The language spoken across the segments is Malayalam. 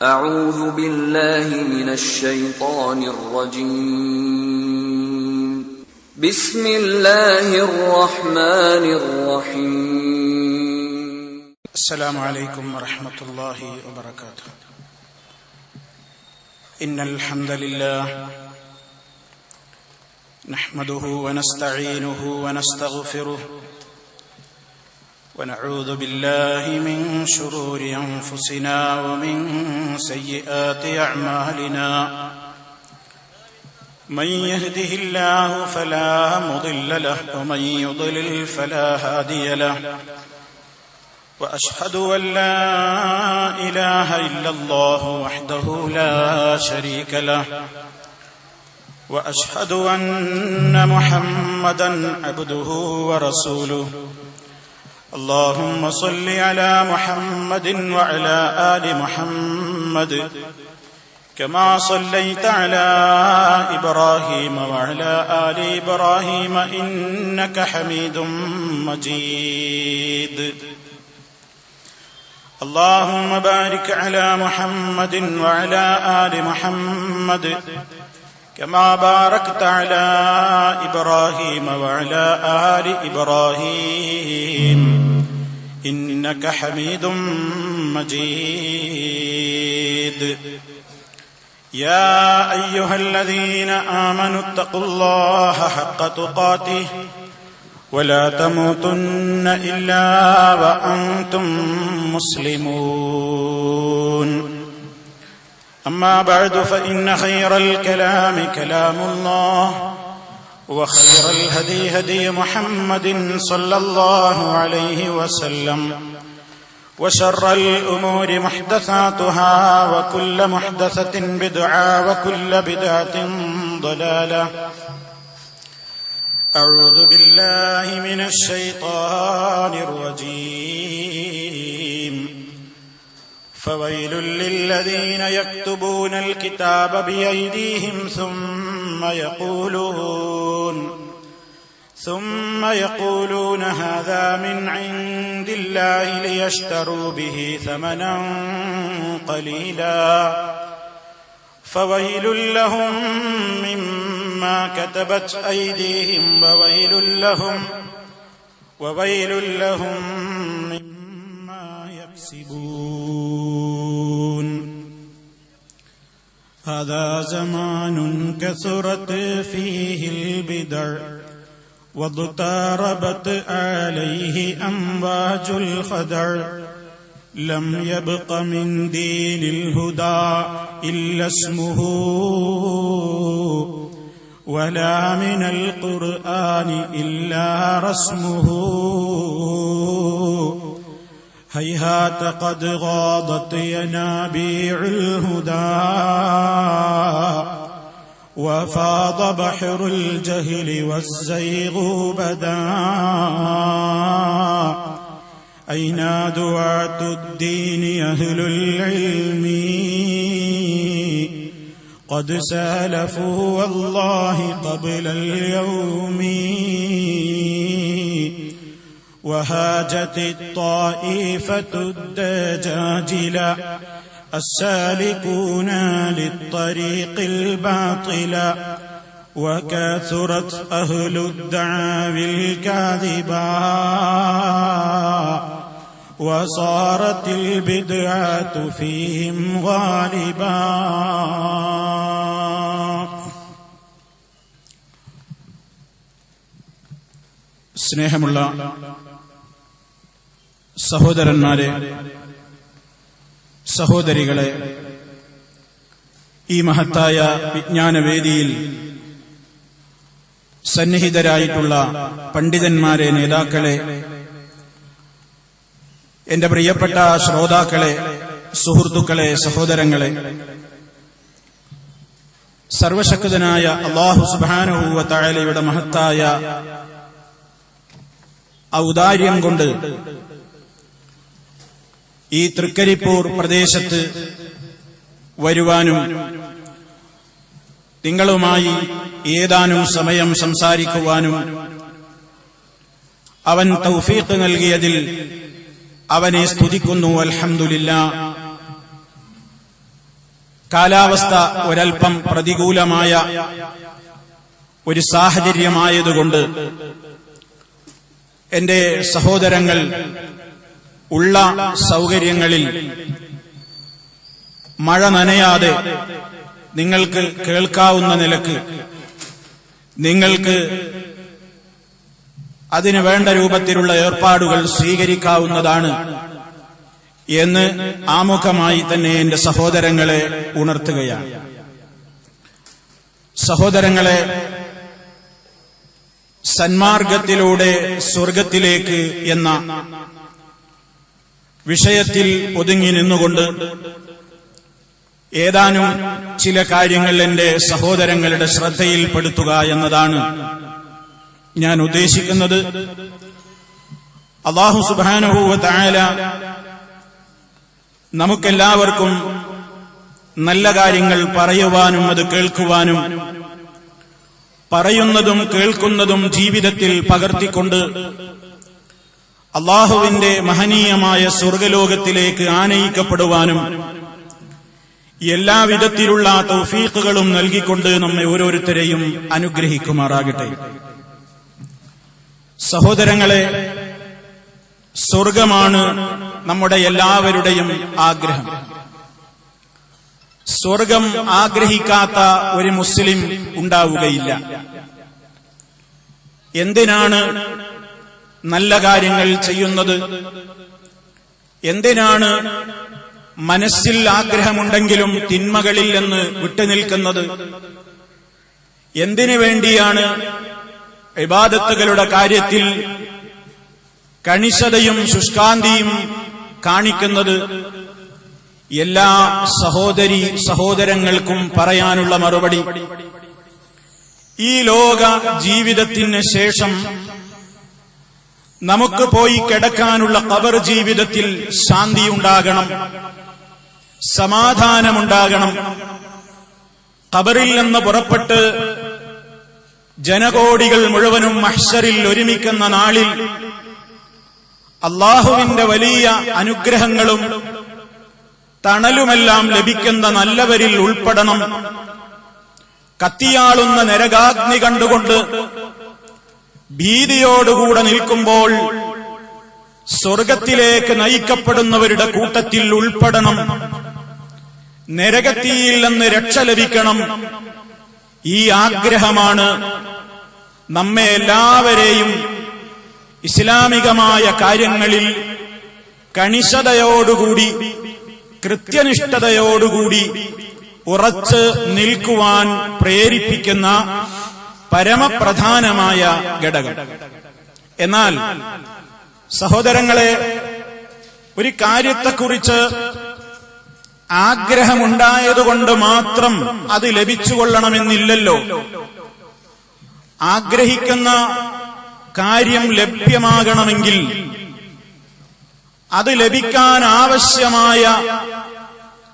أعوذ بالله من الشيطان الرجيم بسم الله الرحمن الرحيم السلام عليكم ورحمة الله وبركاته. إن الحمد لله نحمده ونستعينه ونستغفره ونعوذ بالله من شرور أنفسنا ومن سيئات أعمالنا. من يهده الله فلا مضل له ومن يضلل فلا هادي له. وأشهد أن لا إله إلا الله وحده لا شريك له. وأشهد أن محمدا عبده ورسوله. اللهم صل على محمد وعلى آل محمد كما صليت على إبراهيم وعلى آل إبراهيم إنك حميد مجيد. اللهم بارك على محمد وعلى آل محمد كما باركت على إبراهيم وعلى آل إبراهيم إنك حميد مجيد. يا أيها الذين آمنوا اتقوا الله حق تقاته ولا تموتن إلا وأنتم مسلمون. أما بعد فإن خير الكلام كلام الله وخير الهدي هدي محمد صلى الله عليه وسلم وشر الأمور محدثاتها وكل محدثة بدعة وكل بدعة ضلالة. أعوذ بالله من الشيطان الرجيم. فويل للذين يكتبون الكتاب بأيديهم ثم يقولون هذا من عند الله ليشتروا به ثمنا قليلا فويل لهم مما كتبت أيديهم وويل لهم مما يكسبون. هذا زمان كثرت فيه البدع واضطربت عليه أمواج الخدع. لم يبق من دين الهدى إلا اسمه ولا من القرآن إلا رسمه. هيهات قد غاضت ينابيع الهدى وفاض بحر الجهل والزيغ بدا. أين دعاة الدين أهل العلم قد سالفوا والله قبل اليوم. وهاجت الطائفة الدجاجلة السالكون للطريق الباطل. وكثرت أهل الدعاوى الكاذبا وصارت البدعة فيهم غالبا. സ്നേഹമുള്ള സഹോദരന്മാരെ, സഹോദരികളെ, ഈ മഹത്തായ വിജ്ഞാനവേദിയിൽ സന്നിഹിതരായിട്ടുള്ള പണ്ഡിതന്മാരെ, നേതാക്കളെ, എന്റെ പ്രിയപ്പെട്ട ശ്രോതാക്കളെ, സുഹൃത്തുക്കളെ, സഹോദരങ്ങളെ, സർവശക്തനായ അല്ലാഹു സുബ്ഹാനഹു വ തആലയുടെ മഹത്തായ ഔദാര്യം കൊണ്ട് ഈ തൃക്കരിപ്പൂർ പ്രദേശത്ത് വരുവാനും നിങ്ങളുമായി ഏതാനും സമയം സംസാരിക്കുവാനും അവൻ തൗഫീഖ് നൽകിയതിൽ അവനെ സ്തുതിക്കുന്നു. അൽഹംദുലില്ലാഹ്. കാലാവസ്ഥ ഒരൽപ്പം പ്രതികൂലമായ ഒരു സാഹചര്യമായതുകൊണ്ട് എന്റെ സഹോദരങ്ങൾ ഉള്ള സൗകര്യങ്ങളിൽ മഴ നനയാതെ നിങ്ങൾക്ക് കേൾക്കാവുന്ന നിലക്ക് നിങ്ങൾക്ക് അതിനു വേണ്ട രൂപത്തിലുള്ള ഏർപ്പാടുകൾ സ്വീകരിക്കാവുന്നതാണ് എന്ന് ആമുഖമായി തന്നെ എന്റെ സഹോദരങ്ങളെ ഉണർത്തുകയാണ്. സഹോദരങ്ങളെ, സന്മാർഗത്തിലൂടെ സ്വർഗത്തിലേക്ക് എന്ന വിഷയത്തിൽ ഒതുങ്ങി നിന്നുകൊണ്ട് ഏതാനും ചില കാര്യങ്ങൾ എന്റെ സഹോദരങ്ങളുടെ ശ്രദ്ധയിൽപ്പെടുത്തുക എന്നതാണ് ഞാൻ ഉദ്ദേശിക്കുന്നത്. അല്ലാഹു സുബ്ഹാനഹു വ തആല നമുക്കെല്ലാവർക്കും നല്ല കാര്യങ്ങൾ പറയുവാനും അത് കേൾക്കുവാനും പറയുന്നതും കേൾക്കുന്നതും ജീവിതത്തിൽ പകർത്തിക്കൊണ്ട് അല്ലാഹുവിന്റെ മഹനീയമായ സ്വർഗലോകത്തിലേക്ക് ആനയിക്കപ്പെടുവാനും എല്ലാവിധത്തിലുള്ള തൗഫീഖുകളും നൽകിക്കൊണ്ട് നമ്മെ ഓരോരുത്തരെയും അനുഗ്രഹിക്കുമാറാകട്ടെ. സഹോദരങ്ങളെ, സ്വർഗമാണ് നമ്മുടെ എല്ലാവരുടെയും ആഗ്രഹം. സ്വർഗം ആഗ്രഹിക്കാത്ത ഒരു മുസ്ലിം ഉണ്ടാവുകയില്ല. എന്തിനാണ് നല്ല കാര്യങ്ങൾ ചെയ്യുന്നത്? എന്തിനാണ് മനസ്സിൽ ആഗ്രഹമുണ്ടെങ്കിലും തിന്മകളിൽ നിന്ന് വിട്ടുനിൽക്കുന്നത്? എന്തിനു വേണ്ടിയാണ് ഇബാദത്തുകളുടെ കാര്യത്തിൽ കണിശതയും ശുഷ്കാന്തിയും കാണിക്കുന്നത്? എല്ലാ സഹോദരങ്ങൾക്കും പറയാനുള്ള മറുപടി, ഈ ലോക ജീവിതത്തിന് ശേഷം നമുക്ക് പോയി കിടക്കാനുള്ള ഖബർ ജീവിതത്തിൽ ശാന്തിയുണ്ടാകണം, സമാധാനമുണ്ടാകണം. ഖബറിൽ നിന്ന് പുറപ്പെട്ട് ജനകോടികൾ മുഴുവനും മഹ്ശറിൽ ഒരുമിക്കുന്ന നാളിൽ അല്ലാഹുവിന്റെ വലിയ അനുഗ്രഹങ്ങളും തണലുമെല്ലാം ലഭിക്കുന്ന നല്ലവരിൽ ഉൾപ്പെടണം. കത്തിയാളുന്ന നരകാഗ്നി കണ്ടുകൊണ്ട് ഭീതിയോടുകൂടെ നിൽക്കുമ്പോൾ സ്വർഗത്തിലേക്ക് നയിക്കപ്പെടുന്നവരുടെ കൂട്ടത്തിൽ ഉൾപ്പെടണം. നരകത്തിയിൽ നിന്ന് രക്ഷ ലഭിക്കണം. ഈ ആഗ്രഹമാണ് നമ്മെ എല്ലാവരെയും ഇസ്ലാമികമായ കാര്യങ്ങളിൽ കണിശതയോടുകൂടി കൃത്യനിഷ്ഠതയോടുകൂടി ഉറച്ച് നിൽക്കുവാൻ പ്രേരിപ്പിക്കുന്ന പരമപ്രധാനമായ ഘടകം. എന്നാൽ സഹോദരങ്ങളെ, ഒരു കാര്യത്തെക്കുറിച്ച് ആഗ്രഹമുണ്ടായതുകൊണ്ട് മാത്രം അത് ലഭിച്ചുകൊള്ളണമെന്നില്ലല്ലോ. ആഗ്രഹിക്കുന്ന കാര്യം ലഭ്യമാകണമെങ്കിൽ അത് ലഭിക്കാൻ ആവശ്യമായ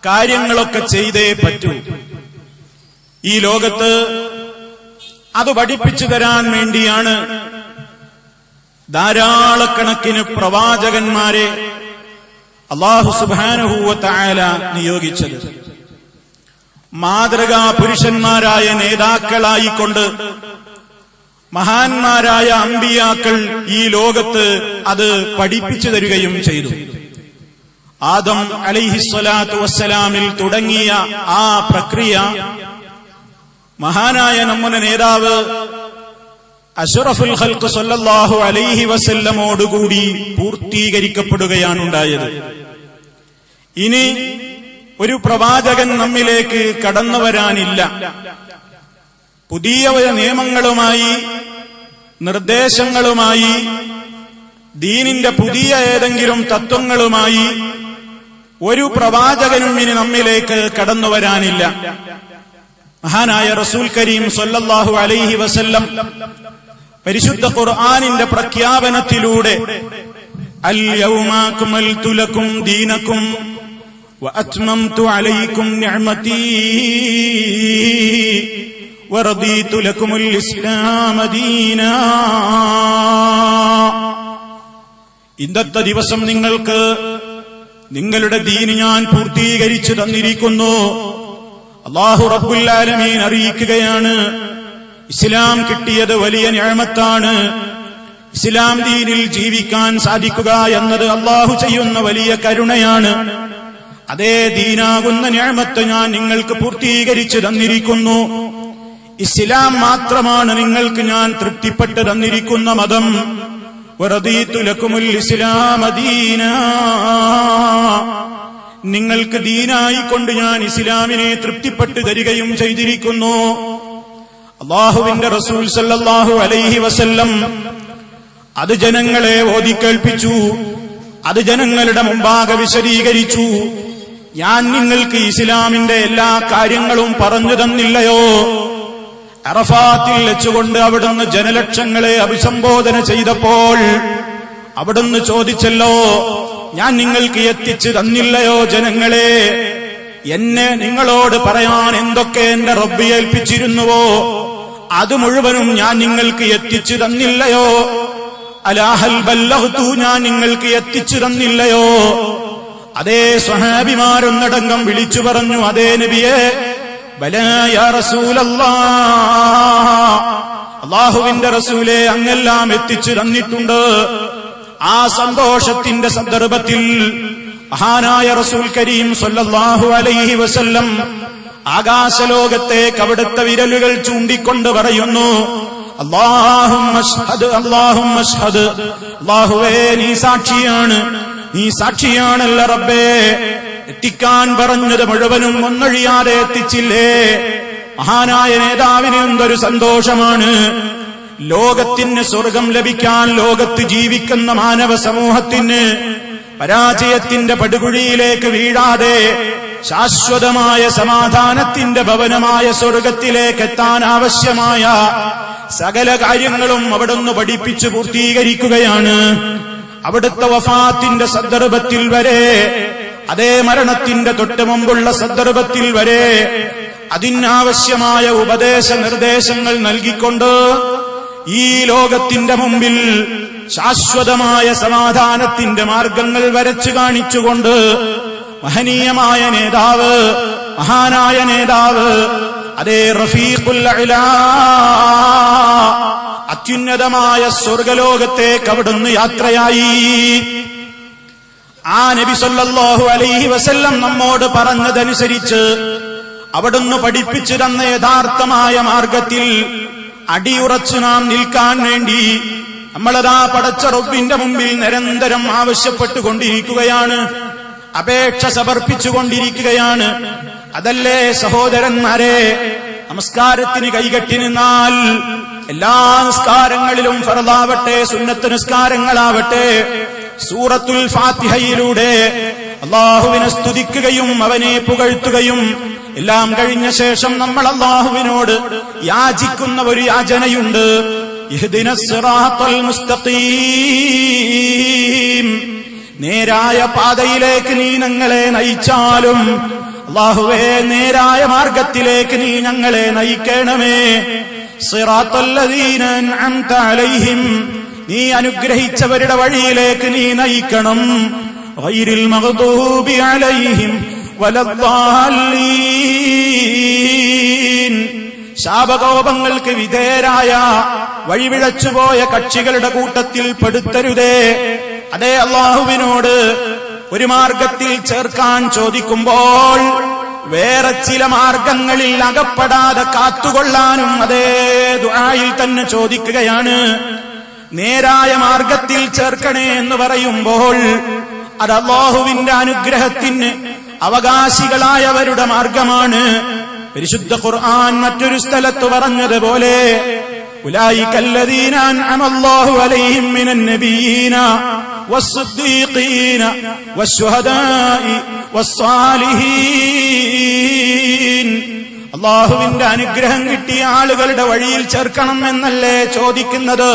കാര്യങ്ങളൊക്കെ ചെയ്തേ പറ്റൂ. ഈ ലോകത്ത് അത് പഠിപ്പിച്ചു തരാൻ വേണ്ടിയാണ് ധാരാളക്കണക്കിന് പ്രവാചകന്മാരെ അല്ലാഹു സുബ്ഹാനഹു വ തആല നിയോഗിച്ചത്. മാതൃകാ പുരുഷന്മാരായ നേതാക്കളായിക്കൊണ്ട് മഹാന്മാരായ അമ്പിയാക്കൾ ഈ ലോകത്ത് അത് പഠിപ്പിച്ചു തരികയും ചെയ്തു. ആദം അലൈഹിസ്സലാത്തു വസ്സലാമിൽ തുടങ്ങിയ ആ പ്രക്രിയ മഹാനായ നമ്മുടെ നേതാവ് അഷ്റഫുൽ ഖൽഖ് സല്ലല്ലാഹു അലൈഹി വസല്ലമോടുകൂടി പൂർത്തീകരിക്കപ്പെടുകയാണുണ്ടായത്. ഇനി ഒരു പ്രവാചകൻ നമ്മിലേക്ക് കടന്നു വരാനില്ല. പുതിയ നിയമങ്ങളുമായി നിർദ്ദേശങ്ങളുമായി ദീനിന്റെ പുതിയ ഏതെങ്കിലും തത്വങ്ങളുമായി ഒരു പ്രവാചകനും ഇനി നമ്മിലേക്ക് കടന്നു വരാനില്ല. മഹാനായ റസൂൽ കരീം സല്ലല്ലാഹു അലൈഹി വസല്ലം പരിശുദ്ധ ഖുർആനിന്റെ പ്രഖ്യാപനത്തിലൂടെ അൽ യൗമ അക്മൽതു ലക്കും ദീനക്കും വഅത്മംതു അലൈക്കും നിഅമതി വറദീതു ലക്കുമുൽ ഇസ്ലാമ ദീനാ. ഇന്നത്തെ ദിവസം നിങ്ങൾക്ക് നിങ്ങളുടെ ദീന് ഞാൻ പൂർത്തീകരിച്ചു തന്നിരിക്കുന്നു. അല്ലാഹു റബ്ബുൽ ആലമീൻ അറിയിക്കുകയാണ്, ഇസ്ലാം കിട്ടിയത് വലിയ നിഅമത്താണ്. ഇസ്ലാം ദീനിൽ ജീവിക്കാൻ സാധിക്കുക എന്നത് അല്ലാഹു ചെയ്യുന്ന വലിയ കരുണയാണ്. അതേ ദീനാകുന്ന നിഅമത്ത് ഞാൻ നിങ്ങൾക്ക് പൂർത്തീകരിച്ചു തന്നിരിക്കുന്നു. ഇസ്ലാം മാത്രമാണ് നിങ്ങൾക്ക് ഞാൻ തൃപ്തിപ്പെട്ട് തന്നിരിക്കുന്ന മതം. വറദീതു ലക്കുമുൽ ഇസ്ലാമ ദീനാ, നിങ്ങൾക്ക് ദീനായി കൊണ്ട് ഞാൻ ഇസ്ലാമിനെ തൃപ്തിപ്പെട്ട് തരികയും ചെയ്തിരിക്കുന്നു. അല്ലാഹുവിന്റെ റസൂൽ സല്ലല്ലാഹു അലൈഹി വസല്ലം അത് ജനങ്ങളെ ഓതിക്കേൾപ്പിച്ചു, അത് ജനങ്ങളുടെ മുമ്പാകെ വിശദീകരിച്ചു. ഞാൻ നിങ്ങൾക്ക് ഇസ്ലാമിന്റെ എല്ലാ കാര്യങ്ങളും പറഞ്ഞു തന്നില്ലയോ? അറഫാത്തിൽ വെച്ചുകൊണ്ട് അവിടുന്ന് ജനലക്ഷങ്ങളെ അഭിസംബോധന ചെയ്തപ്പോൾ അവിടുന്ന് ചോദിച്ചല്ലോ, ഞാൻ നിങ്ങൾക്ക് എത്തിച്ചു തന്നില്ലയോ ജനങ്ങളെ? എന്നെ നിങ്ങളോട് പറയാൻ എന്തൊക്കെ എന്റെ റബ്ബ് ഏൽപ്പിച്ചിരുന്നുവോ അത് മുഴുവനും ഞാൻ നിങ്ങൾക്ക് എത്തിച്ചു തന്നില്ലയോ? അലാഹൽ ബല്ലഗ്തു, ഞാൻ നിങ്ങൾക്ക് എത്തിച്ചു തന്നില്ലയോ? അതേ സ്വഹാബിമാരൊന്നടങ്കം വിളിച്ചു പറഞ്ഞു, അതേ നബിയേ, ബലാ യാ റസൂലല്ലാഹ്, അല്ലാഹുവിന്റെ റസൂലേ, അങ്ങെല്ലാം എത്തിച്ചു തന്നിട്ടുണ്ട്. ആ സന്തോഷത്തിന്റെ സന്ദർഭത്തിൽ മഹാനായ റസൂൽ കരീം സ്വല്ലല്ലാഹു അലൈഹി വസല്ലം ആകാശലോകത്തേക്ക് അവിടുത്തെ വിരലുകൾ ചൂണ്ടിക്കൊണ്ട് പറയുന്നു, അല്ലാഹുമ്മ അശ്ഹദ്, അല്ലാഹുമ്മ അശ്ഹദ്, അല്ലാഹുവേ നീ സാക്ഷിയാണ്, നീ സാക്ഷിയാണല്ല റബ്ബേ. എത്തിക്കാൻ പറഞ്ഞത് മുഴുവനും ഒന്നൊഴിയാതെ എത്തിച്ചില്ലേ? മഹാനായ നേതാവിന് എന്തൊരു സന്തോഷമാണ്. ലോകത്തിന് സ്വർഗം ലഭിക്കാൻ ലോകത്ത് ജീവിക്കുന്ന മാനവ സമൂഹത്തിന് പരാജയത്തിന്റെ പടുകുഴിയിലേക്ക് വീഴാതെ ശാശ്വതമായ സമാധാനത്തിന്റെ ഭവനമായ സ്വർഗത്തിലേക്ക് എത്താൻ ആവശ്യമായ സകല കാര്യങ്ങളും അവിടുന്ന് പഠിപ്പിച്ചു പൂർത്തീകരിക്കുകയാണ്. അവിടുത്തെ വഫാത്തിന്റെ സന്ദർഭത്തിൽ വരെ, അതേ മരണത്തിന്റെ തൊട്ട് മുമ്പുള്ള സന്ദർഭത്തിൽ വരെ അതിനാവശ്യമായ ഉപദേശ നിർദ്ദേശങ്ങൾ നൽകിക്കൊണ്ട് ഈ ലോകത്തിന്റെ മുമ്പിൽ ശാശ്വതമായ സമാധാനത്തിന്റെ മാർഗങ്ങൾ വരച്ചു കാണിച്ചുകൊണ്ട് മഹനീയമായ നേതാവ്, മഹാനായ നേതാവ്, അതേ റഫീഖുൽ അഅ്ലാ, അത്യുന്നതമായ സ്വർഗലോകത്തേക്ക് അവിടുന്ന് യാത്രയായി. ആ നബി സല്ലല്ലാഹു അലൈഹി വസല്ലം നമ്മോട് പറഞ്ഞതനുസരിച്ച് അവിടുന്ന് പഠിപ്പിച്ചു തന്ന യഥാർത്ഥമായ മാർഗത്തിൽ അടിയുറച്ചു നാം നിൽക്കാൻ വേണ്ടി നമ്മളതാ പടച്ച റബ്ബിന്റെ മുമ്പിൽ നിരന്തരം ആവശ്യപ്പെട്ടുകൊണ്ടിരിക്കുകയാണ്, അപേക്ഷ സമർപ്പിച്ചുകൊണ്ടിരിക്കുകയാണ്. അതല്ലേ സഹോദരന്മാരെ, നമസ്കാരത്തിന് കൈകെട്ടി നിന്നാൽ എല്ലാ നിസ്കാരങ്ങളിലും ഫർളാവട്ടെ സുന്നത്ത് നിസ്കാരങ്ങളാവട്ടെ സൂറത്തുൽ ഫാത്തിഹയിലൂടെ അല്ലാഹുവിനെ സ്തുതിക്കുകയും അവനെ പുകഴ്ത്തുകയും എല്ലാം കഴിഞ്ഞ ശേഷം നമ്മൾ അല്ലാഹുവിനോട് യാചിക്കുന്ന ഒരു യാചനയുണ്ട്, ഇഹ്ദിനസ് സിറാത്തൽ മുസ്തഖീം, നേരായ പാതയിലേക്ക് നീ ഞങ്ങളെ നയിച്ചാലും അല്ലാഹുവേ നേരായ മാർഗത്തിലേക്ക് നീ ഞങ്ങളെ നയിക്കണമേ. സിറാത്തല്ലദീന അൻഅംത അലൈഹിം, നീ അനുഗ്രഹിച്ചവരുടെ വഴിയിലേക്ക് നീ നയിക്കണം. ഗൈറിൽ മഗ്ദൂബി അലൈഹിം വലദ്ദാലീൻ, ശാപകോപങ്ങൾക്ക് വിധേയരായ വഴിപിഴച്ചുപോയ കക്ഷികളുടെ കൂട്ടത്തിൽ പെടുത്തരുതേ. അതേ അല്ലാഹുവിനോട് ഒരു മാർഗത്തിൽ ചേർക്കാൻ ചോദിക്കുമ്പോൾ വേറെ ചില മാർഗങ്ങളിൽ അകപ്പെടാതെ കാത്തുകൊള്ളാനും അതേ ദുആയിൽ തന്നെ ചോദിക്കുകയാണ്. നേരായ മാർഗത്തിൽ ചേർക്കണേ എന്ന് പറയുമ്പോൾ അത് അല്ലാഹുവിന്റെ അനുഗ്രഹത്തിന് അവകാശികളായവരുടെ മാർഗമാണ്. പരിശുദ്ധ ഖുർആൻ മറ്റൊരു സ്ഥലത്ത് പറഞ്ഞതുപോലെ ഉലൈകല്ലദീന അൻഅമല്ലാഹു അലൈഹിം മിനൻ നബിയ്യീന വസ്സിദ്ദീഖീന വശുഹദാഇ വസ്സാലിഹീൻ, അല്ലാഹുവിന്റെ അനുഗ്രഹം കിട്ടിയ ആളുകളുടെ വഴിയിൽ ചേർക്കണം എന്നല്ലേ ചോദിക്കുന്നത്?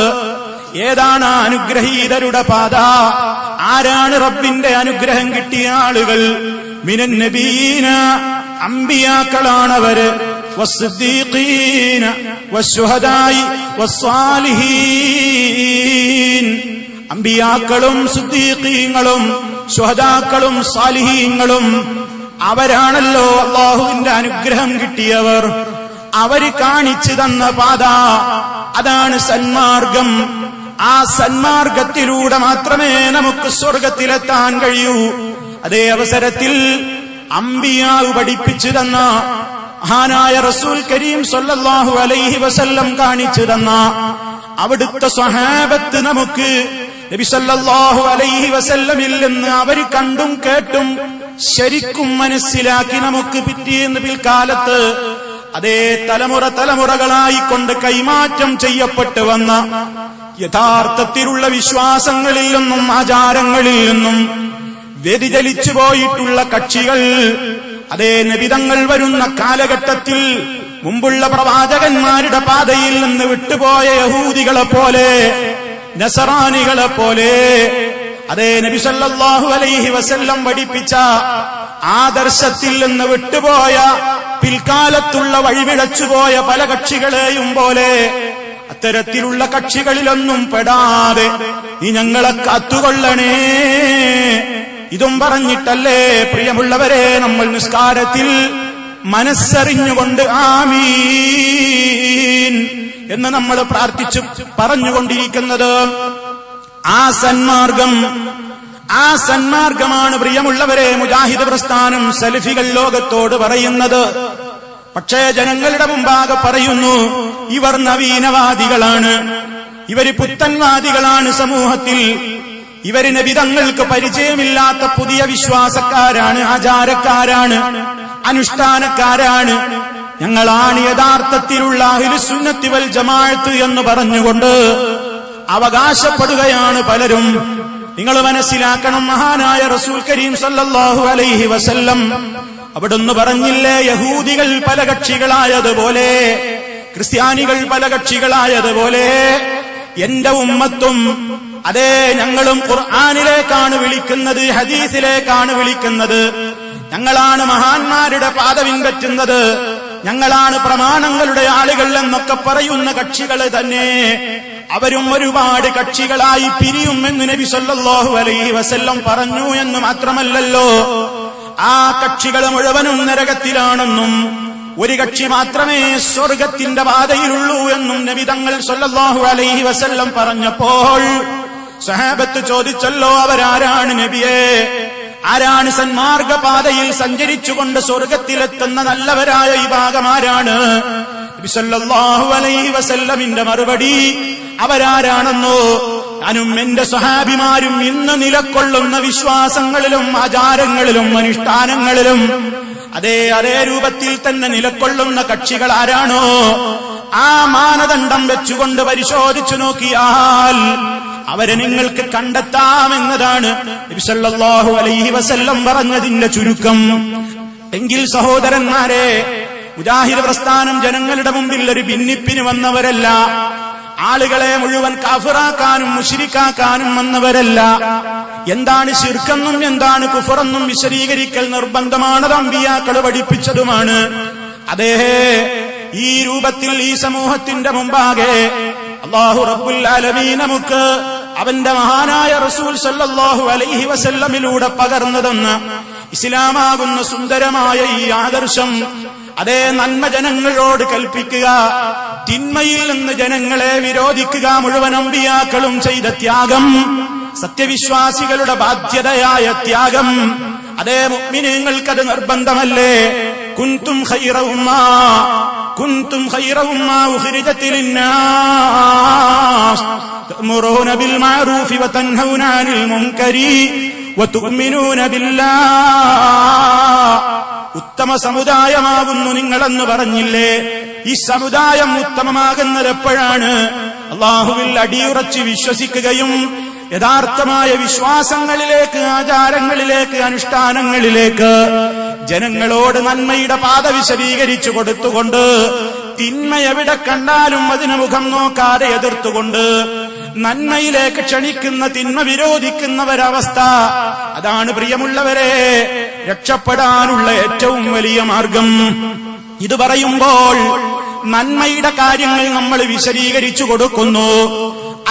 ഏതാണ് ആ അനുഗ്രഹീതരുടെ പാത? ആരാണ് റബ്ബിന്റെ അനുഗ്രഹം കിട്ടിയ ആളുകൾ? മിനൻ നബിയ്യീന, അമ്പിയാക്കളാണവര്, വസ്സിദ്ദീഖീന വശുഹദാഇ വസ്സാലിഹീൻ, അമ്പിയാക്കളും സിദ്ദീഖീങ്ങളും ശുഹദാക്കളും സാലിഹീങ്ങളും അവരാണല്ലോ അല്ലാഹുവിന്റെ അനുഗ്രഹം കിട്ടിയവർ. അവര് കാണിച്ചു തന്ന പാത അതാണ് സന്മാർഗം. ആ സന്മാർഗത്തിലൂടെ മാത്രമേ നമുക്ക് സ്വർഗത്തിലെത്താൻ കഴിയൂ. അതേ അവസരത്തിൽ അമ്പിയാവ് പഠിപ്പിച്ചു തന്ന മഹാനായ റസൂൽ കരീം സല്ലല്ലാഹു അലൈഹി വസല്ലം കാണിച്ചു തന്ന അവിടുത്തെ സ്വഹാബത്ത് നമുക്ക് നബി സല്ലല്ലാഹു അലൈഹി വസല്ലമിൽ നിന്ന് അവർ കണ്ടും കേട്ടും ശരിക്കും മനസ്സിലാക്കി നമുക്ക് പിറ്റേന്ന് പിൽക്കാലത്ത് അതേ തലമുറകളായിക്കൊണ്ട് കൈമാറ്റം ചെയ്യപ്പെട്ടു വന്ന യഥാർത്ഥത്തിലുള്ള വിശ്വാസങ്ങളിൽ നിന്നും ആചാരങ്ങളിൽ നിന്നും വ്യതിചലിച്ചു പോയിട്ടുള്ള കക്ഷികൾ അതേ നബിതങ്ങൾ വരുന്ന കാലഘട്ടത്തിൽ മുമ്പുള്ള പ്രവാചകന്മാരുടെ പാതയിൽ നിന്ന് വിട്ടുപോയ യഹൂദികളെ പോലെ നസറാനികളെ പോലെ അതേ നബി സല്ലല്ലാഹു അലൈഹി വസല്ലം പഠിപ്പിച്ച ആദർശത്തിൽ നിന്ന് വിട്ടുപോയ പിൽക്കാലത്തുള്ള വഴിപിഴച്ചുപോയ പല കക്ഷികളെയും പോലെ അത്തരത്തിലുള്ള കക്ഷികളിലൊന്നും പെടാതെ നീ ഞങ്ങളെ കാത്തുകൊള്ളണേ. ഇതും പറഞ്ഞിട്ടല്ലേ പ്രിയമുള്ളവരെ നമ്മൾ നിസ്കാരത്തിൽ മനസ്സറിഞ്ഞുകൊണ്ട് ആമീൻ എന്ന് നമ്മൾ പ്രാർത്ഥിച്ചു പറഞ്ഞുകൊണ്ടിരിക്കുന്നത്. ആ സന്മാർഗമാണ് പ്രിയമുള്ളവരെ മുജാഹിദ് പ്രസ്ഥാനം സലഫികൾ ലോകത്തോട് പറയുന്നത്. പക്ഷേ ജനങ്ങളുടെ മുമ്പാകെ പറയുന്നു, ഇവർ നവീനവാദികളാണ്, ഇവര് പുത്തൻവാദികളാണ്, സമൂഹത്തിൽ ഇവര് നബിതങ്ങൾക്ക് പരിചയമില്ലാത്ത പുതിയ വിശ്വാസക്കാരാണ്, ആചാരക്കാരാണ്, അനുഷ്ഠാനക്കാരാണ്, ഞങ്ങളാണ് യഥാർത്ഥത്തിലുള്ള അഹ്ലുസുന്നത്തി വൽ ജമാഅത്ത് എന്ന് പറഞ്ഞുകൊണ്ട് അവകാശപ്പെടുകയാണ് പലരും. നിങ്ങൾ മനസ്സിലാക്കണം, മഹാനായ റസൂൽ കരീം സല്ലല്ലാഹു അലൈഹി വസല്ലം അവിടുന്ന് പറഞ്ഞില്ലേ, യഹൂദികൾ പല കക്ഷികളായതുപോലെ ക്രിസ്ത്യാനികൾ പല കക്ഷികളായതുപോലെ എന്റെ ഉമ്മത്തും അതേ ഞങ്ങളും ഖുർആനിലേക്കാണ് വിളിക്കുന്നത്, ഹദീസിലേക്കാണ് വിളിക്കുന്നത്, ഞങ്ങളാണ് മഹാന്മാരുടെ പാത പിൻപറ്റുന്നത്, ഞങ്ങളാണ് പ്രമാണങ്ങളുടെ ആളുകൾ എന്നൊക്കെ പറയുന്ന കക്ഷികൾ തന്നെ അവരും ഒരുപാട് കക്ഷികളായി പിരിയുമെന്ന് നബി സല്ലല്ലാഹു അലൈഹി വസല്ലം പറഞ്ഞു എന്ന് മാത്രമല്ലല്ലോ, ആ കക്ഷികൾ മുഴുവനും നരകത്തിലാണെന്നും ഒരു കക്ഷി മാത്രമേ സ്വർഗത്തിന്റെ പാതയിലുള്ളൂ എന്നും നബി തങ്ങൾ സല്ലല്ലാഹു അലൈഹി വസല്ലം പറഞ്ഞപ്പോൾ സഹാബത്ത് ചോദിച്ചല്ലോ, അവരാരാണ് നബിയേ? ആരാണ് സന്മാർഗപാതയിൽ സഞ്ചരിച്ചുകൊണ്ട് സ്വർഗത്തിലെത്തുന്ന നല്ലവരായ ഈ ഭാഗമാരാണ്? നബി സല്ലല്ലാഹു അലൈഹി വസല്ലമിന്റെ മറുപടി, അവരാരാണെന്നോ, ഞാനും എന്റെ സ്വഹാബിമാരും ഇന്ന് നിലകൊള്ളുന്ന വിശ്വാസങ്ങളിലും ആചാരങ്ങളിലും അനുഷ്ഠാനങ്ങളിലും അതേ രൂപത്തിൽ തന്നെ നിലകൊള്ളുന്ന കക്ഷികൾ ആരാണോ, ആ മാനദണ്ഡം വെച്ചുകൊണ്ട് പരിശോധിച്ചു നോക്കിയാൽ അവരെ നിങ്ങൾക്ക് കണ്ടെത്താമെന്നതാണ് നബി സല്ലല്ലാഹു അലൈഹി വസല്ലം പറഞ്ഞതിന്റെ ചുരുക്കം. എങ്കിൽ സഹോദരന്മാരെ, മുജാഹിദ് പ്രസ്ഥാനം ജനങ്ങളുടെ മുമ്പിൽ ഒരു ഭിന്നിപ്പിന് വന്നവരല്ല, ആളുകളെ മുഴുവൻ കാഫിറാക്കാനും മുശ്രിക്കാക്കാനും വന്നവരല്ല. എന്താണ് ശിർക്കെന്നും എന്താണ് കുഫറെന്നും വിശദീകരിക്കൽ നിർബന്ധമാണ്, അമ്പിയാക്കൾ പഠിപ്പിച്ചതുമാണ്. അതേ ഈ രൂപത്തിൽ ഈ സമൂഹത്തിന്റെ മുമ്പാകെ അല്ലാഹു റബ്ബുൽ ആലമീൻ നമുക്ക് അവന്റെ മഹാനായ റസൂൽ സല്ലല്ലാഹു അലൈഹി വസല്ലമിലൂടെ പകർന്നതെന്ന് ഇസ്ലാമാകുന്ന സുന്ദരമായ ഈ ആദർശം അതേ നന്മ ജനങ്ങളോട് കൽപ്പിക്കുക, തിന്മയിൽ നിന്ന് ജനങ്ങളെ വിരോധിക്കുക, മുഴുവൻ അമ്പിയാക്കളും ചെയ്ത ത്യാഗം, സത്യവിശ്വാസികളുടെ ബാധ്യതയായ ത്യാഗം, അതേ മുഅ്മിനീങ്ങൾക്കത് നിർബന്ധമല്ലേ? കുൻതും ഖൈറ ഉമ്മ ഉഖ്രിജത് ലിന്നാസ് തഅ്മുറൂന ബിൽ മഅറൂഫി വതൻഹൗന അനിൽ മുൻകരി വതുഅ്മിനൂന ബില്ലാഹ്. ഉത്തമ സമുദായമാകുന്നു നിങ്ങളെന്ന് പറഞ്ഞില്ലേ? ഈ സമുദായം ഉത്തമമാകുന്നത് എപ്പോഴാണ്? അല്ലാഹുവിൽ അടിയുറച്ച് വിശ്വസിക്കുകയും യഥാർത്ഥമായ വിശ്വാസങ്ങളിലേക്ക്, ആചാരങ്ങളിലേക്ക്, അനുഷ്ഠാനങ്ങളിലേക്ക് ജനങ്ങളോട് നന്മയുടെ പാത വിശദീകരിച്ചു കൊടുത്തുകൊണ്ട് തിന്മ എവിടെ കണ്ടാലും അതിന് മുഖം നോക്കാതെ എതിർത്തുകൊണ്ട് നന്മയിലേക്ക് ക്ഷണിക്കുന്ന, തിന്മ വിരോധിക്കുന്നവരവസ്ഥ. അതാണ് പ്രിയമുള്ളവരെ രക്ഷപ്പെടാനുള്ള ഏറ്റവും വലിയ മാർഗം. ഇത് പറയുമ്പോൾ നന്മയുടെ കാര്യങ്ങൾ നമ്മൾ വിശദീകരിച്ചു കൊടുക്കുന്നു.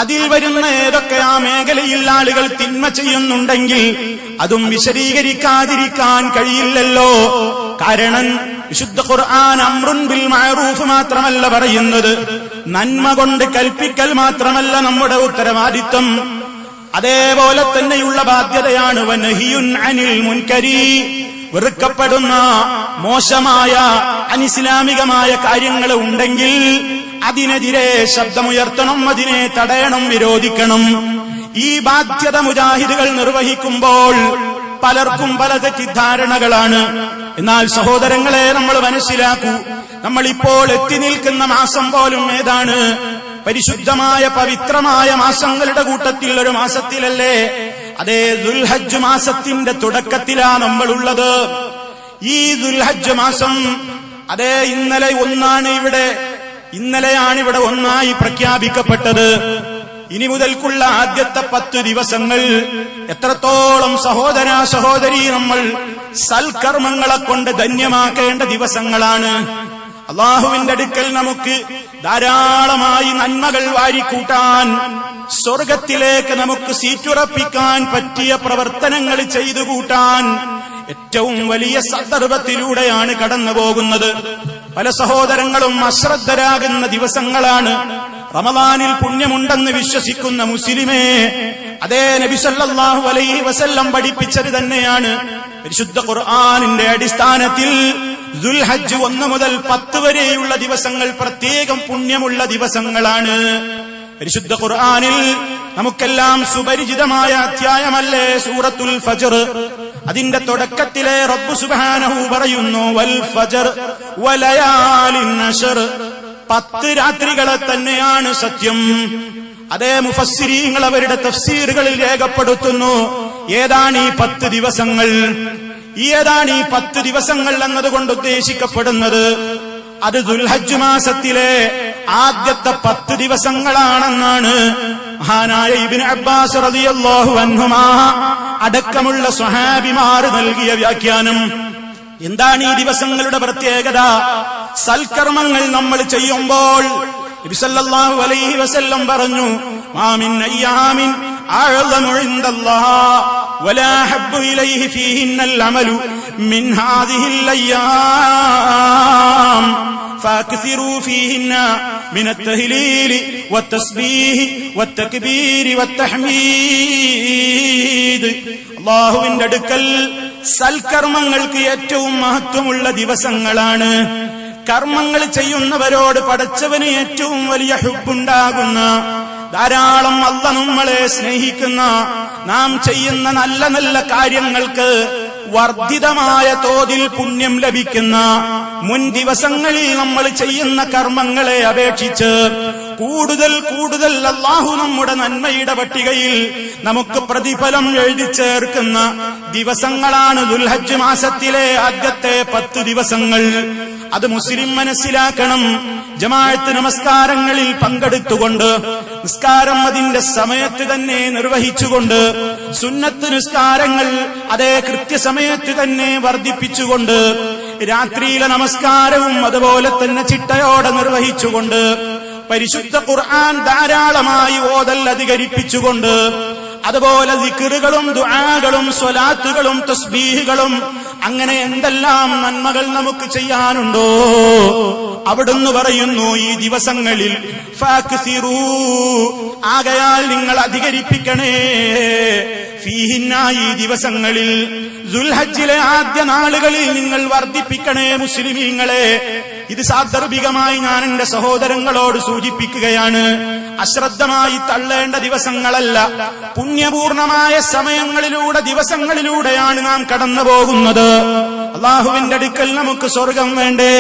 അതിൽ വരുന്ന ഏതൊക്കെ ആ മേഖലയിൽ ആളുകൾ തിന്മ ചെയ്യുന്നുണ്ടെങ്കിൽ അതും വിശദീകരിക്കാതിരിക്കാൻ കഴിയില്ലല്ലോ. കാരണം വിശുദ്ധ ഖുർആൻ അംറുൻ ബിൽ മഅറൂഫ് മാത്രമല്ല പറയുന്നത്, നന്മ കൊണ്ട് കൽപ്പിക്കൽ മാത്രമല്ല നമ്മുടെ ഉത്തരവാദിത്വം, അതേപോലെ തന്നെയുള്ള ബാധ്യതയാണ് വനഹിയുൻ അനിൽ മുൻകരി, വെറുക്കപ്പെടുന്ന മോശമായ അനിസ്ലാമികമായ കാര്യങ്ങൾ ഉണ്ടെങ്കിൽ അതിനെതിരെ ശബ്ദമുയർത്തണം, അതിനെ തടയണം, വിരോധിക്കണം. ഈ ബാധ്യത മുജാഹിദുകൾ നിർവഹിക്കുമ്പോൾ പലർക്കും പല തെറ്റിദ്ധാരണകളാണ്. എന്നാൽ സഹോദരങ്ങളെ, നമ്മൾ മനസ്സിലാക്കൂ, നമ്മളിപ്പോൾ എത്തി നിൽക്കുന്ന മാസം പോലും ഏതാണ്? പരിശുദ്ധമായ പവിത്രമായ മാസങ്ങളുടെ കൂട്ടത്തിൽ ഒരു മാസത്തിലല്ലേ? അതേ ദുൽഹജ്ജ് മാസത്തിന്റെ തുടക്കത്തിലാ നമ്മളുള്ളത്. ഈ ദുൽഹജ്ജ് മാസം അതേ ഇന്നലെയാണ് ഇവിടെ ഒന്നായി പ്രഖ്യാപിക്കപ്പെട്ടത്. ഇനി മുതൽക്കുള്ള ആദ്യത്തെ 10 ദിവസങ്ങൾ എത്രത്തോളം സഹോദര സഹോദരി നമ്മൾ സൽക്കർമ്മങ്ങളെ കൊണ്ട് ധന്യമാക്കേണ്ട ദിവസങ്ങളാണ്. അള്ളാഹുവിന്റെ അടുക്കൽ നമുക്ക് ധാരാളമായി നന്മകൾ വാരിക്കൂട്ടാൻ, സ്വർഗത്തിലേക്ക് നമുക്ക് സീറ്റുറപ്പിക്കാൻ പറ്റിയ പ്രവർത്തനങ്ങൾ ചെയ്തു കൂട്ടാൻ ഏറ്റവും വലിയ സന്ദർഭത്തിലൂടെയാണ് കടന്നു പോകുന്നത്. പല സഹോദരങ്ങളും അശ്രദ്ധരാകുന്ന ദിവസങ്ങളാണ്. റമദാനിൽ പുണ്യമുണ്ടെന്ന് വിശ്വസിക്കുന്ന മുസ്ലിമേ, അതേ നബി സല്ലല്ലാഹു അലൈഹി വസല്ലം പഠിപ്പിച്ചത് തന്നെയാണ്. പരിശുദ്ധ ഖുർആനിന്റെ അടിസ്ഥാനത്തിൽ ദുൽഹജ്ജ് 1 മുതൽ 10 വരെയുള്ള ദിവസങ്ങൾ പ്രത്യേകം പുണ്യമുള്ള ദിവസങ്ങളാണ്. പരിശുദ്ധ ഖുർആനിൽ നമുക്കെല്ലാം സുപരിചിതമായ അധ്യായമല്ലേ സൂറത്തുൽ ഫജ്ർ. അതിന്റെ തുടക്കത്തിലെ റബ്ബ് സുബ്ഹാനഹു പറയുന്നു, വൽ ഫജ്ർ വലയാലിൻ അശ്ർ, 10 രാത്രികളെ തന്നെയാണ് സത്യം. അതേ മുഫസ്സിരീങ്ങൾ അവരുടെ തഫ്സീറുകളിൽ രേഖപ്പെടുത്തുന്നു, ഏതാണ് ഈ 10 ദിവസങ്ങൾ, ഏതാണ് ഈ 10 ദിവസങ്ങൾ എന്നതുകൊണ്ട് ഉദ്ദേശിക്കപ്പെടുന്നത്? അത് ദുൽഹജ്ജ് മാസത്തിലെ ആദ്യത്തെ 10 ദിവസങ്ങളാണെന്നാണ് മഹാനായ ഇബ്നു അബ്ബാസ് റളിയല്ലാഹു അൻഹുമാ അടക്കമുള്ള സ്വഹാബിമാർ നൽകിയ വ്യാഖ്യാനം. എന്താണ് ഈ ദിവസങ്ങളുടെ പ്രത്യേകത? സൽക്കർമ്മങ്ങൾ നമ്മൾ ചെയ്യുമ്പോൾ നബി സല്ലല്ലാഹു അലൈഹി വസല്ലം പറഞ്ഞു, മാ മിൻ അയ്യാമിൻ അഅ്ളമു ഇൻദല്ലാഹ് വലാ ഹബ്ബു ഇലൈഹി ഫീഹിന്നൽ അമലു മിൻ ഹാദിഹിൽ അയ്യാം ഫാക്സിറൂ ഫീഹിന്ന മിന തഹ്ലീലി വത്തസ്ബീഹി വത്തക്ബീരി വത്തഹ്മീദ്. അല്ലാഹുവിന്റെ അടുക്കൽ സൽക്കർമ്മങ്ങൾക്ക് ഏറ്റവും മഹത്വമുള്ള ദിവസങ്ങളാണ്. കർമ്മങ്ങൾ ചെയ്യുന്നവരോട് പടച്ചവന് ഏറ്റവും വലിയ ഹുബ്ബുണ്ടാകുന്ന, ധാരാളം അല്ലാഹ് നമ്മളെ സ്നേഹിക്കുന്ന, നാം ചെയ്യുന്ന നല്ല നല്ല കാര്യങ്ങൾക്ക് വർദ്ധിതമായ തോതിൽ പുണ്യം ലഭിക്കുന്ന, മുൻ ദിവസങ്ങളിൽ നമ്മൾ ചെയ്യുന്ന കർമ്മങ്ങളെ അപേക്ഷിച്ച് കൂടുതൽ കൂടുതൽ അല്ലാഹു നമ്മുടെ നന്മയുടെ പട്ടികയിൽ നമുക്ക് പ്രതിഫലം എഴുതി ചേർക്കുന്ന ദിവസങ്ങളാണ് ദുൽഹജ്ജ് മാസത്തിലെ ആദ്യത്തെ 10 ദിവസങ്ങൾ. അത് മുസ്ലിം മനസ്സിലാക്കണം. ജമാഅത്ത് നമസ്കാരങ്ങളിൽ പങ്കെടുത്തുകൊണ്ട്, നിസ്കാരം അതിന്റെ സമയത്ത് തന്നെ നിർവഹിച്ചുകൊണ്ട്, സുന്നത്ത് നിസ്കാരങ്ങൾ അതേ കൃത്യസമയത്ത് തന്നെ വർദ്ധിപ്പിച്ചുകൊണ്ട്, രാത്രിയിലെ നമസ്കാരവും അതുപോലെ തന്നെ ചിട്ടയോടെ നിർവഹിച്ചുകൊണ്ട്, പരിശുദ്ധ ഖുർആൻ ധാരാളമായി ഓതൽ അധികരിപ്പിച്ചുകൊണ്ട്, അതുപോലെ ദിക്റുകളും ദുആകളും സ്വലാത്തുകളും തസ്ബീഹുകളും, അങ്ങനെ എന്തെല്ലാം നന്മകൾ നമുക്ക് ചെയ്യാനുണ്ടോ അവിടുന്ന് പറയുന്നു, ഈ ദിവസങ്ങളിൽ ഫാക്സിറൂ, ആകയാൽ നിങ്ങൾ അധികരിപ്പിക്കണേ, ഫീഹിന്ന, ഈ ദിവസങ്ങളിൽ, ദുൽഹജ്ജിലെ ആദ്യ നാളുകളിൽ നിങ്ങൾ വർദ്ധിപ്പിക്കണേ മുസ്ലിമീങ്ങളെ. ഇത് സാന്ദർഭികമായി ഞാൻ എന്റെ സഹോദരങ്ങളോട് സൂചിപ്പിക്കുകയാണ്. അശ്രദ്ധമായി തള്ളേണ്ട ദിവസങ്ങളല്ല, പുണ്യപൂർണമായ സമയങ്ങളിലൂടെ, ദിവസങ്ങളിലൂടെയാണ് നാം കടന്നു പോകുന്നത്. അള്ളാഹുവിന്റെ അടുക്കൽ നമുക്ക് സ്വർഗം വേണ്ടേ?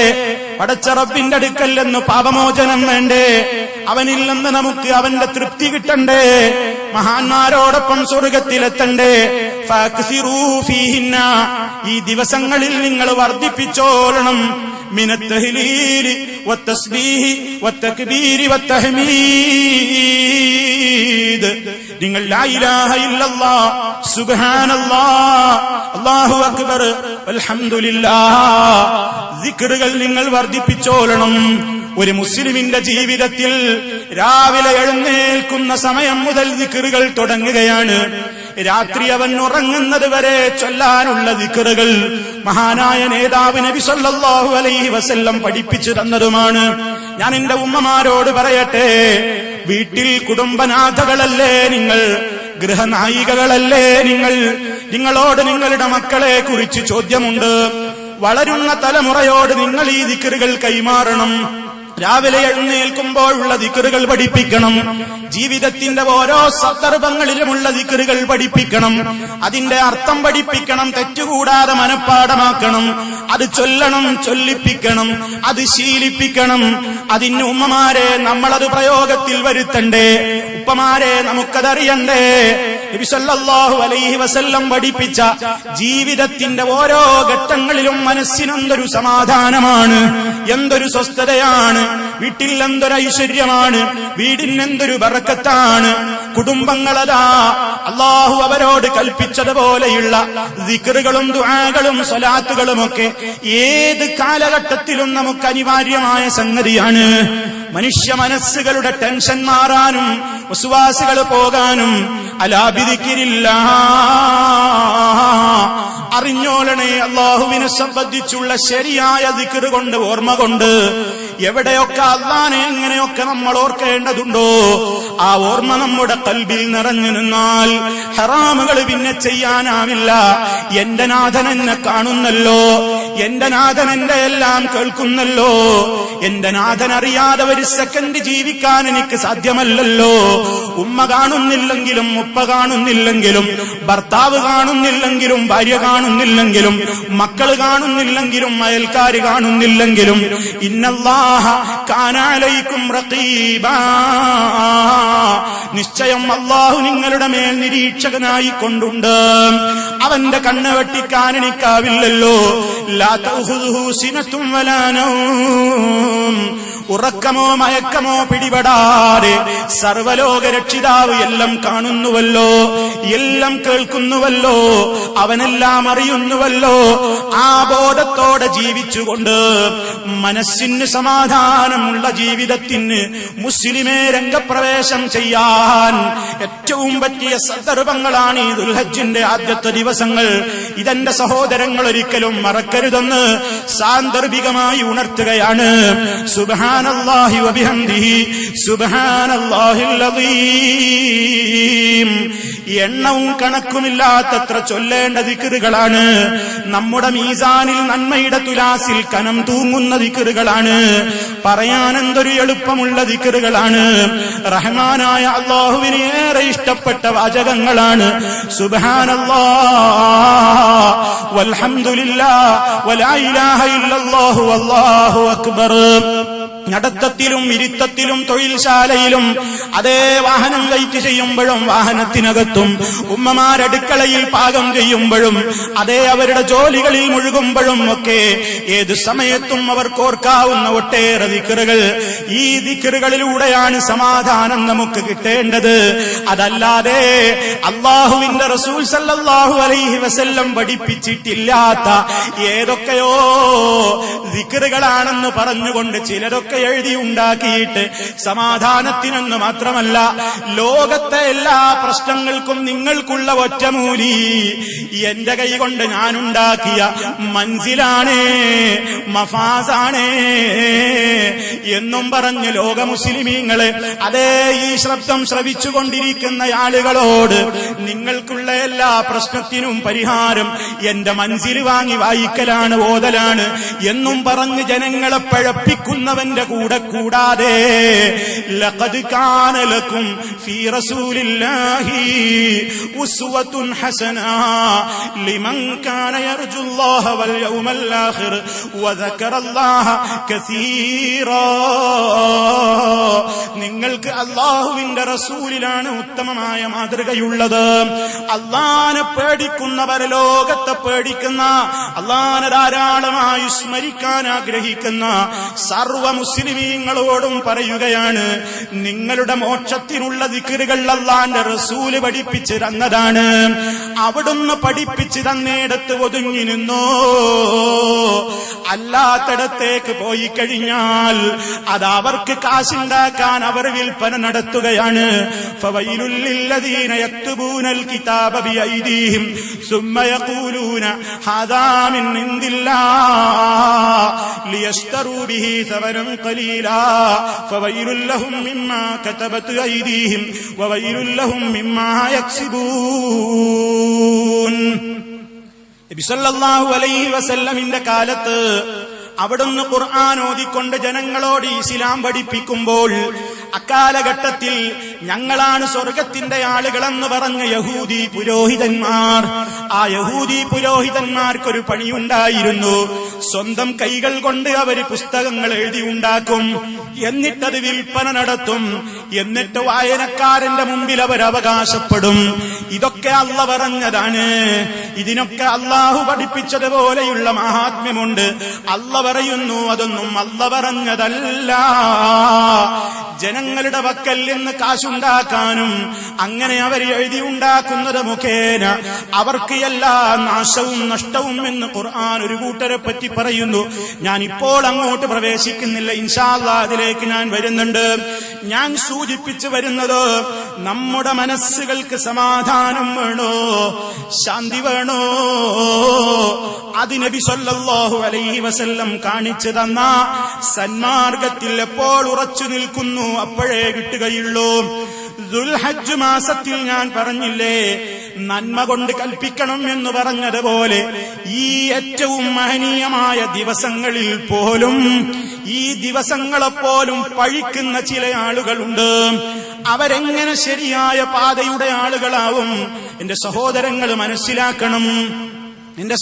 പടച്ച റബ്ബിന്റെ അടുക്കൽ നിന്ന് പാപമോചനം വേണ്ടേ? അവനിൽ നിന്ന് നമുക്ക് അവന്റെ തൃപ്തി കിട്ടണ്ടേ? മഹാന്മാരോടൊപ്പം സ്വർഗത്തിലെത്തണ്ടേ? ഫാക്സിറൂ ഫീഹിന്ന, ഈ ദിവസങ്ങളിൽ നിങ്ങൾ വർദ്ധിപ്പിച്ചോളണം. മിനത്ത് തഹ്ലീലി വത്തസ്ബീഹി വത്തക്ബീരി വത്തഹ്മീദ്, നിങ്ങൾ ലാ ഇലാഹ ഇല്ലല്ലാഹ്, സുബ്ഹാനല്ലാഹ്, അല്ലാഹു അക്ബർ, അൽഹംദുലില്ലാഹ്, ദിക്റുകൾ നിങ്ങൾ വർദ്ധിപ്പിച്ചോളണം. ഒരു മുസ്ലിമിന്റെ ജീവിതത്തിൽ രാവിലെ എഴുന്നേൽക്കുന്ന സമയം മുതൽ ദിക്റുകൾ തുടങ്ങുകയാണ്. രാത്രി അവൻ ഉറങ്ങുന്നത് വരെ ചൊല്ലാനുള്ള ദിക്റുകൾ മഹാനായ നേതാവ് നബി സല്ലല്ലാഹു അലൈഹി വസല്ലം പഠിപ്പിച്ചു തന്നതുമാണ്. ഞാൻ എന്റെ ഉമ്മമാരോട് പറയട്ടെ, വീട്ടിൽ കുടുംബനാഥകളല്ലേ നിങ്ങൾ, ഗൃഹനായികകളല്ലേ നിങ്ങൾ? നിങ്ങളോട് നിങ്ങളുടെ മക്കളെ കുറിച്ച് ചോദ്യമുണ്ട്. വളരുന്ന തലമുറയോട് നിങ്ങൾ ഈ ദിക്റുകൾ കൈമാറണം. രാവിലെ എഴുന്നേൽക്കുമ്പോഴുള്ള ദിക്റുകൾ പഠിപ്പിക്കണം. ജീവിതത്തിന്റെ ഓരോ സന്ദർഭങ്ങളിലുമുള്ള ദിക്റുകൾ പഠിപ്പിക്കണം. അതിന്റെ അർത്ഥം പഠിപ്പിക്കണം. തെറ്റുകൂടാതെ മനഃപ്പാടമാക്കണം. അത് ചൊല്ലണം, ചൊല്ലിപ്പിക്കണം, അത് ശീലിപ്പിക്കണം. അതിന് ഉമ്മമാരെ നമ്മളത് പ്രയോഗത്തിൽ വരുത്തണ്ടേ? ഉപ്പമാരെ നമുക്കതറിയണ്ടേ? നബി സല്ലല്ലാഹു അലൈഹി വസല്ലം പഠിപ്പിച്ച ജീവിതത്തിന്റെ ഓരോ ഘട്ടങ്ങളിലും മനസ്സിനെന്തൊരു സമാധാനമാണ്, എന്തൊരു സ്വസ്ഥതയാണ്, വീട്ടിൽ എന്തൊരു ഐശ്വര്യമാണ്, വീടിനെന്തൊരു ബറക്കത്താണ്. കുടുംബങ്ങളതാ അല്ലാഹു അവരോട് കൽപ്പിച്ചതുപോലെയുള്ള ദിക്റുകളും ദുആകളും സ്വലാത്തുകളുമൊക്കെ ഏത് കാലഘട്ടത്തിലും നമുക്ക് അനിവാര്യമായ സംഗതിയാണ്. മനുഷ്യ മനസ്സുകളുടെ ടെൻഷൻ മാറാനും വസ്വാസുകൾ പോകാനും അലാ ബിദിക്രില്ലാഹ്, അറിഞ്ഞോളണേ അല്ലാഹുവിനെ സംബന്ധിച്ചുള്ള ശരിയായ ദിക്റ് കൊണ്ട്, ഓർമ്മ കൊണ്ട്. എവിടെയൊക്കെ അല്ലാഹനെ എങ്ങനെയൊക്കെ നമ്മൾ ഓർക്കേണ്ടതുണ്ടോ ആ ഓർമ്മ നമ്മുടെ ഖൽബിൽ നിറഞ്ഞു നിന്നാൽ ഹറാമുകൾ പിന്നെ ചെയ്യാനാവില്ല. എന്റെ നാഥൻ എന്നെ കാണുന്നല്ലോ, എന്റെ നാഥൻ എന്റെ എല്ലാം കേൾക്കുന്നല്ലോ, എന്റെ നാഥൻ അറിയാതെ ഒരു സെക്കൻഡ് ജീവിക്കാൻ എനിക്ക് സാധ്യമല്ലല്ലോ. ഉമ്മ കാണുന്നില്ലെങ്കിലും, ഉപ്പ കാണുന്നില്ലെങ്കിലും, ഭർത്താവ് കാണുന്നില്ലെങ്കിലും, ഭാര്യ കാണുന്നില്ലെങ്കിലും, മക്കൾ കാണുന്നില്ലെങ്കിലും, അയൽക്കാര് കാണുന്നില്ലെങ്കിലും, ഇന്നല്ലാഹ കാന അലൈക്കും റഖീബാ, നിശ്ചയം അല്ലാഹു നിങ്ങളുടെ മേൽ നിരീക്ഷകനായി കൊണ്ടുണ്ട്. അവന്റെ കണ്ണ് വെട്ടിക്കാൻ എനിക്കാവില്ലല്ലോ. ലാ തഖുദുഹു സിനത്തും വലാ നൗം, ഉറക്കമോ മയക്കമോ പിടിപെടാതെ സർവലോക രക്ഷിതാവ് എല്ലാം കാണുന്നുവല്ലോ, എല്ലാം കേൾക്കുന്നുവല്ലോ, അവനെല്ലാം അറിയുന്നുവല്ലോ. ആ ബോധത്തോടെ ജീവിച്ചുകൊണ്ട് മനസ്സിന് സമാധാനമുള്ള ജീവിതത്തിന് മുസ്ലിമേ രംഗപ്രവേശം ചെയ്യാൻ ഏറ്റവും പറ്റിയ സന്ദർഭങ്ങളാണ് ഈ ദുൽഹജ്ജിന്റെ ആദ്യത്തെ ദിവസങ്ങൾ. ഇതെന്റെ സഹോദരങ്ങൾ ഒരിക്കലും മറക്കരുതെന്ന് സാന്ദർഭികമായി ഉണർത്തുകയാണ്. സുബ്ഹാനല്ലാഹി വബിഹംദിഹി സുബ്ഹാനല്ലാഹിൽ അദീം. എണ്ണവും കണക്കുമില്ലാത്തത്ര ചൊല്ലേണ്ട ദിക്റുകളാണ്. നമ്മുടെ മീസാനിൽ നന്മയുടെ തുലാസിൽ കനം തൂങ്ങുന്ന ദിക്റുകളാണ്. പറയാൻ എന്തൊരു എളുപ്പമുള്ള ദിക്റുകളാണ്. റഹ്മാനായ അല്ലാഹുവിന് ഏറെ ഇഷ്ടപ്പെട്ട വാചകങ്ങളാണ്. സുബ്ഹാനല്ലാഹ് വൽഹംദുലില്ലാഹ് വലാ ഇലാഹ ഇല്ലല്ലാഹു വല്ലാഹു അക്ബർ. നടത്തത്തിലും ഇരുത്തത്തിലും തൊഴിൽശാലയിലും, അതേ വാഹനം വെയിറ്റ് ചെയ്യുമ്പോഴും വാഹനത്തിനകത്തും, ഉമ്മമാരടുക്കളയിൽ പാകം ചെയ്യുമ്പോഴും, അതേ അവരുടെ ജോലികളിൽ മുഴുകുമ്പോഴും ഒക്കെ ഏതു സമയത്തും അവർക്ക് ഓർക്കാവുന്ന ഒട്ടേറെ ദിക്റുകൾ. ഈ ദിക്റുകളിലൂടെയാണ് സമാധാനം നമുക്ക് കിട്ടേണ്ടത്. അതല്ലാതെ അല്ലാഹുവിന്റെ റസൂൽ സല്ലല്ലാഹു അലൈഹി വസല്ലം പഠിപ്പിച്ചിട്ടില്ലാത്ത ഏതൊക്കെയോ ദിക്റുകളാണെന്ന് പറഞ്ഞുകൊണ്ട് ചിലരൊക്കെ എഴുതി ഉണ്ടാക്കിയിട്ട് സമാധാനത്തിനെന്ന് മാത്രമല്ല ലോകത്തെ എല്ലാ പ്രശ്നങ്ങൾക്കും നിങ്ങൾക്കുള്ള ഒറ്റമൂലി എന്റെ കൈ കൊണ്ട് ഞാനുണ്ടാക്കിയ മൻസിലാണ്, മഫാസാണ് എന്നും പറഞ്ഞ് ലോക മുസ്ലിമീങ്ങള്, അതേ ഈ ശബ്ദം ശ്രവിച്ചുകൊണ്ടിരിക്കുന്ന ആളുകളോട് നിങ്ങൾക്കുള്ള എല്ലാ പ്രശ്നത്തിനും പരിഹാരം എന്റെ മൻസിൽ വാങ്ങി വായിക്കലാണ്, ഓതലാണ് എന്നും പറഞ്ഞ് ജനങ്ങളെ പഴപ്പിക്കുന്നവന്റെ കൂടെ കൂടാതെ ലഖദ് കാന ലക്കും ഫീ റസൂലില്ലാഹി ഉസ്വത്തുൻ ഹസന ലിമൻ കാന യർജുല്ലാഹ വൽ യൗമൽ ആഖിർ വദക്കറല്ലാഹ കസീറാ. നിങ്ങൾക്ക് അല്ലാഹുവിന്റെ റസൂലിലാണ് ഉത്തമമായ മാതൃകയുള്ളത്. അല്ലാഹനെ പേടിക്കുന്നവർ, ലോകത്തെ പേടിക്കുന്ന, അല്ലാഹനെ ധാരാളമായി സ്മരിക്കാൻ ആഗ്രഹിക്കുന്ന സർവ മുസ്ലിമീങ്ങളോടും പറയുകയാണ്, നിങ്ങളുടെ മോക്ഷത്തിനുള്ള ദിക്റുകൾ അല്ലാഹുവിന്റെ റസൂല് പഠിപ്പിച്ചു തന്നതാണ്. അവിടുന്ന് പഠിപ്പിച്ചു തന്നിടത്ത് ഒതുങ്ങി നിന്നോ. അല്ലാത്തടത്തേക്ക് പോയി കഴിഞ്ഞാൽ അത് അവർക്ക് കാശുണ്ടാക്കാൻ അവർ വിൽപ്പന നടത്തുകയാണ്. ഫവൈലുൽ ലില്ലദീന യക്തുബൂനൽ കിതാബ ബിഐദീഹിം സുമ്മ യഖൂലൂന ഹാദാ മിൻ ഇൻദില്ലാഹ് ലിയശ്തറൂ ബിഹി സവനൻ ഖലീലാ ഫവൈലുൽ ലഹും മിമ്മാ കതബത് ഐദീഹിം വവൈലുൽ ലഹും മിമ്മാ യക്സിബൂൻ. നബി സല്ലല്ലാഹു അലൈഹി വസല്ലമിന്റെ കാലത്ത് അവിടുന്ന് ഖുർആൻ ഓതിക്കൊണ്ട് ജനങ്ങളോട് ഇസ്ലാം പഠിപ്പിക്കുമ്പോൾ അക്കാലഘട്ടത്തിൽ ഞങ്ങളാണ് സ്വർഗത്തിന്റെ ആളുകളെന്ന് പറഞ്ഞ യഹൂദി പുരോഹിതന്മാർ, ആ യഹൂദി പുരോഹിതന്മാർക്കൊരു പണിയുണ്ടായിരുന്നു. സ്വന്തം കൈകൾ കൊണ്ട് അവർ പുസ്തകങ്ങൾ എഴുതി ഉണ്ടാക്കും, എന്നിട്ടത് വിൽപ്പന നടത്തും. എന്നിട്ട് വായനക്കാരന്റെ മുമ്പിൽ അവർ അവകാശപ്പെടും, ഇതൊക്കെ അള്ള പറഞ്ഞതാണ്, ഇതിനൊക്കെ അള്ളാഹു പഠിപ്പിച്ചതുപോലെയുള്ള മഹാത്മ്യമുണ്ട്. അള്ള പറയുന്നു അതൊന്നും അള്ള പറഞ്ഞതല്ല. ജനങ്ങളുടെ പക്കൽ നിന്ന് കാശുണ്ടാക്കാനും അങ്ങനെ അവർ എഴുതി ഉണ്ടാക്കുന്നത് മുഖേന അവർക്ക് എല്ലാ നാശവും നഷ്ടവും എന്ന് ഖുർആൻ ഒരു കൂട്ടരെ പറ്റി പറയുന്നു. ഞാൻ ഇപ്പോൾ അങ്ങോട്ട് പ്രവേശിക്കുന്നില്ല, ഇൻഷാ അല്ലാഹ് അതിലേക്ക് ഞാൻ വരുന്നുണ്ട്. ഞാൻ സൂചിപ്പിച്ചു വരുന്നത്, നമ്മുടെ മനസ്സുകൾക്ക് സമാധാനം വേണോ, ശാന്തി വേണോ, അത് നബി സല്ലല്ലാഹു അലൈഹി വസല്ലം കാണിച്ചു തന്ന സന്മാർഗത്തിൽ എപ്പോൾ ഉറച്ചു നിൽക്കുന്നു അപ്പോഴേ കിട്ടുകയുള്ളൂ. ദുൽഹജ്ജ് മാസത്തിൽ ഞാൻ പറഞ്ഞില്ലേ, നന്മ കൊണ്ട് കൽപ്പിക്കണം എന്ന് പറഞ്ഞതുപോലെ ഈ ഏറ്റവും മഹനീയമായ ദിവസങ്ങളിൽ പോലും ഈ ദിവസങ്ങളെപ്പോലും പഴിക്കുന്ന ചില ആളുകളുണ്ട്. അവരെങ്ങനെ ശരിയായ പാതയുടെ ആളുകളാവും? എന്റെ സഹോദരങ്ങൾ മനസ്സിലാക്കണം. എന്റെ